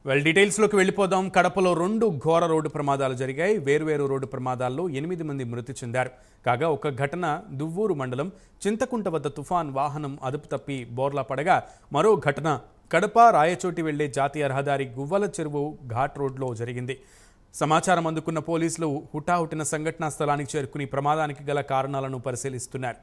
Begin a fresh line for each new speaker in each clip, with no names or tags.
డీటెయిల్స్లోకి వెళ్ళిపోదాం. కడపలో 2 ఘోర రోడ్డు ప్రమాదాలు జరిగాయి. వేర్వేరు రోడ్డు ప్రమాదాల్లో 8 మంది మృతి చెందారు. కాగా ఒక ఘటన దువ్వూరు మండలం చింతకుంట వద్ద తుఫాన్ వాహనం అదుపు తప్పి బోర్లా పడగా, మరో ఘటన కడప రాయచోటి వెళ్లే జాతీయ రహదారి గువ్వల చెరువు ఘాట్ రోడ్లో జరిగింది. సమాచారం అందుకున్న పోలీసులు హుటాహుటిన సంఘటనా స్థలానికి చేరుకుని ప్రమాదానికి గల కారణాలను పరిశీలిస్తున్నారు.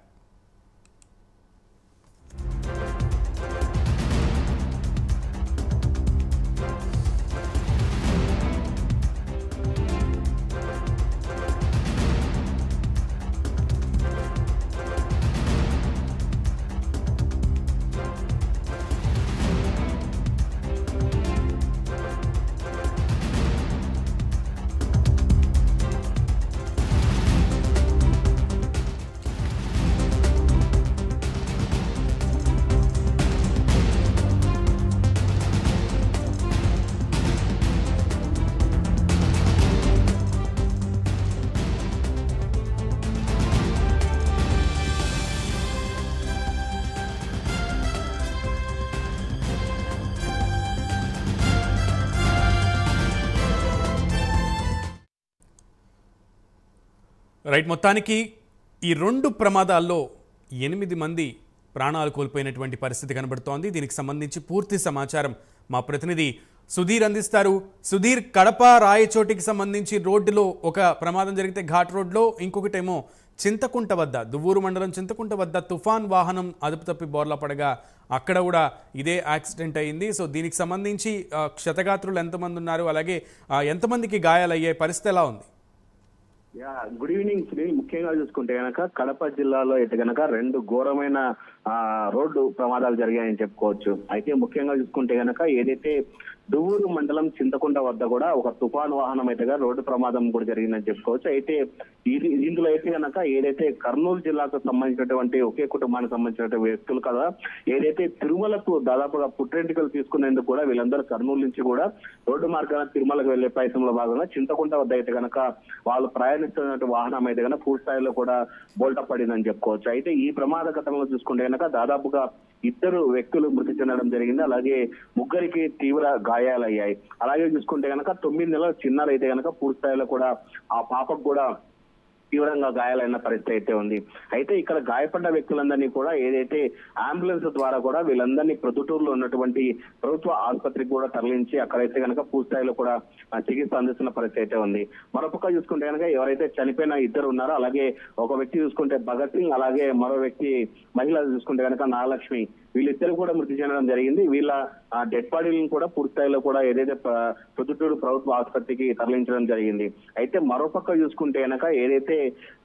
మొత్తానికి ఈ 2 ప్రమాదాల్లో 8 మంది ప్రాణాలు కోల్పోయినటువంటి పరిస్థితి కనబడుతోంది. దీనికి సంబంధించి పూర్తి సమాచారం మా ప్రతినిధి సుధీర్ అందిస్తారు. సుధీర్, కడప రాయచోటికి సంబంధించి రోడ్డులో ఒక ప్రమాదం జరిగితే ఘాట్ రోడ్లో, ఇంకొకటేమో చింతకుంట వద్ద దువ్వూరు మండలం చింతకుంట వద్ద తుఫాన్ వాహనం అదుపు తప్పి బోర్లా పడగా అక్కడ కూడా ఇదే యాక్సిడెంట్ అయింది. సో దీనికి సంబంధించి క్షతగాత్రులు ఎంతమంది ఉన్నారు, అలాగే ఎంతమందికి గాయాలయ్యే పరిస్థితి ఎలా ఉంది?
Good evening Sunil. ముఖ్యంగా చూసుకుంటే గనక కడప జిల్లాలో అయితే గనక 2 ఘోరమైన రోడ్డు ప్రమాదాలు జరిగాయని చెప్పుకోవచ్చు. అయితే ముఖ్యంగా చూసుకుంటే గనక ఏదైతే దువ్వూరు మండలం చింతకుంట వద్ద కూడా ఒక తుఫాన్ వాహనం అయితే రోడ్డు ప్రమాదం కూడా జరిగిందని చెప్పుకోవచ్చు. అయితే ఇందులో అయితే గనక ఏదైతే కర్నూలు జిల్లాకు సంబంధించినటువంటి ఒకే కుటుంబానికి సంబంధించినటువంటి వ్యక్తులు కదా, ఏదైతే తిరుమలకు దాదాపుగా పుట్టింటికలు తీసుకునేందుకు కూడా వీళ్ళందరూ కర్నూలు నుంచి కూడా రోడ్డు మార్గాన తిరుమలకు వెళ్లే ప్రయత్నంలో భాగంగా చింతకుంట వద్ద అయితే గనక వాళ్ళు ప్రయాణిస్తున్న వాహనం అయితే కనుక పూర్తి స్థాయిలో కూడా బోల్టా పడిందని చెప్పుకోవచ్చు. అయితే ఈ ప్రమాద ఘటనలో చూసుకుంటే కనుక దాదాపుగా 2 వ్యక్తులు మృతి చెందడం జరిగింది. అలాగే 3కి తీవ్ర గాయాలయ్యాయి. అలాగే చూసుకుంటే కనుక 9 నెలల చిన్నారైతే అయితే కనుక పూర్తి స్థాయిలో కూడా ఆ పాపకు కూడా తీవ్రంగా గాయాలైన పరిస్థితి అయితే ఉంది. అయితే ఇక్కడ గాయపడ్డ వ్యక్తులందరినీ కూడా ఏదైతే అంబులెన్స్ ద్వారా కూడా వీళ్ళందరినీ ప్రొద్దుటూరులో ఉన్నటువంటి ప్రభుత్వ ఆసుపత్రికి కూడా తరలించి అక్కడైతే కనుక పూర్తిస్థాయిలో కూడా చికిత్స అందిస్తున్న పరిస్థితి అయితే ఉంది. మరొక చూసుకుంటే కనుక ఎవరైతే చనిపోయిన 2 ఉన్నారో, అలాగే ఒక వ్యక్తి చూసుకుంటే భగత్ సింగ్, అలాగే మరో వ్యక్తి మహిళ చూసుకుంటే కనుక నాగలక్ష్మి, వీళ్ళిద్దరు కూడా మృతి చెందడం జరిగింది. వీళ్ళ డెడ్ బాడీలను కూడా పూర్తిస్థాయిలో కూడా ఏదైతే ప్రొద్దుటూరు ప్రభుత్వ ఆసుపత్రికి తరలించడం జరిగింది. అయితే మరోపక్క చూసుకుంటే కనుక ఏదైతే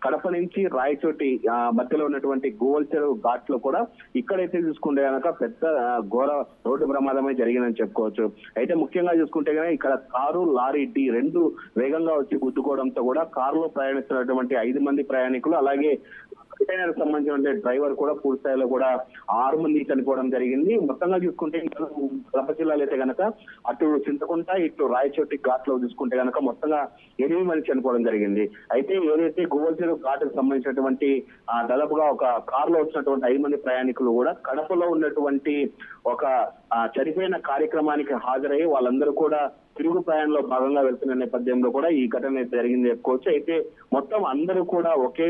కడప నుంచి రాయచోటి మధ్యలో ఉన్నటువంటి గోవల్ చెరువు ఘాట్ లో కూడా ఇక్కడైతే చూసుకుంటే కనుక పెద్ద ఘోర రోడ్డు ప్రమాదమే జరిగిందని చెప్పుకోవచ్చు. అయితే ముఖ్యంగా చూసుకుంటే కనుక ఇక్కడ కారు, లారీ 2 వేగంగా వచ్చి గుద్దుకోవడంతో కూడా కారులో ప్రయాణిస్తున్నటువంటి 5 మంది ప్రయాణికులు, అలాగే కంటైనర్ సంబంధించిన డ్రైవర్ కూడా పూర్తి స్థాయిలో కూడా 6 మంది చనిపోవడం జరిగింది. మొత్తంగా చూసుకుంటే కడప జిల్లాలో అయితే కనుక అటు చింతకుంట ఇటు రాయచోటి ఘాట్ లో చూసుకుంటే కనుక మొత్తంగా 8 మంది చనిపోవడం జరిగింది. అయితే ఏదైతే గోవల్ చెరువు ఘాట్కు సంబంధించినటువంటి దాదాపుగా ఒక కారులో వచ్చినటువంటి 5 మంది ప్రయాణికులు కూడా కడపలో ఉన్నటువంటి ఒక చనిపోయిన కార్యక్రమానికి హాజరయ్యి వాళ్ళందరూ కూడా తిరుగు ప్రయాణంలో భాగంగా వెళ్తున్న నేపథ్యంలో కూడా ఈ ఘటన జరిగింది చెప్పుకోవచ్చు. అయితే మొత్తం అందరూ కూడా ఒకే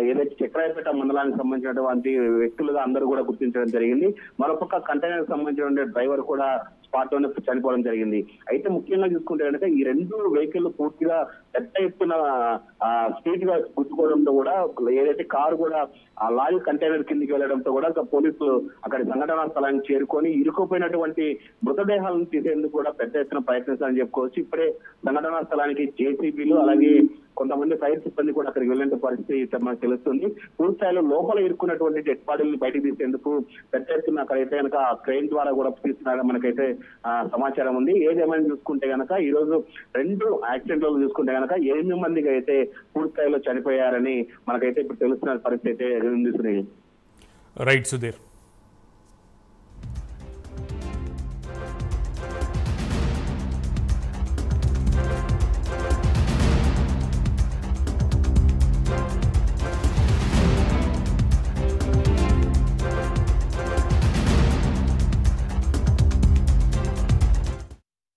ఏదైతే చక్రాయపేట మండలానికి సంబంధించినటువంటి వ్యక్తులుగా అందరూ కూడా గుర్తించడం జరిగింది. మరొక కంటైనర్ సంబంధించిన డ్రైవర్ కూడా స్పాట్ లోనే చనిపోవడం జరిగింది. అయితే ముఖ్యంగా చూసుకుంటే కనుక ఈ 2 వెహికల్ పూర్తిగా పెద్ద ఎత్తున స్పీడ్ గా గుర్తుకోవడంతో కూడా ఏదైతే కారు కూడా ఆ లారీ కంటైనర్ కిందికి వెళ్లడంతో కూడా పోలీసులు అక్కడి సంఘటనా స్థలానికి చేరుకొని ఇరుక్కుపోయినటువంటి మృతదేహాలను తీసేందుకు కూడా పెద్ద ఎత్తున ప్రయత్నిస్తారని చెప్పుకోవచ్చు. ఇప్పుడే సంఘటనా స్థలానికి జేసీబీలు, అలాగే కొంతమంది ఫైర్ సిబ్బంది కూడా అక్కడికి వెళ్ళిన పరిస్థితి మనకు తెలుస్తుంది. పూర్తి స్థాయిలో లోపల ఇరుక్కున్నటువంటి డెడ్ బాడీలను బయటకు తీసేందుకు పెద్ద ఎత్తున అక్కడైతే కనుక క్రెయిన్ ద్వారా కూడా తీస్తున్నారని మనకైతే సమాచారం ఉంది. ఏదేమైనా చూసుకుంటే కనుక ఈ రోజు 2 యాక్సిడెంట్లలో చూసుకుంటే కనుక 8 మందికి అయితే పూర్తి స్థాయిలో చనిపోయారని మనకైతే ఇప్పుడు తెలుస్తున్న పరిస్థితి అయితే ఉంది.
రైట్ సుధీర్.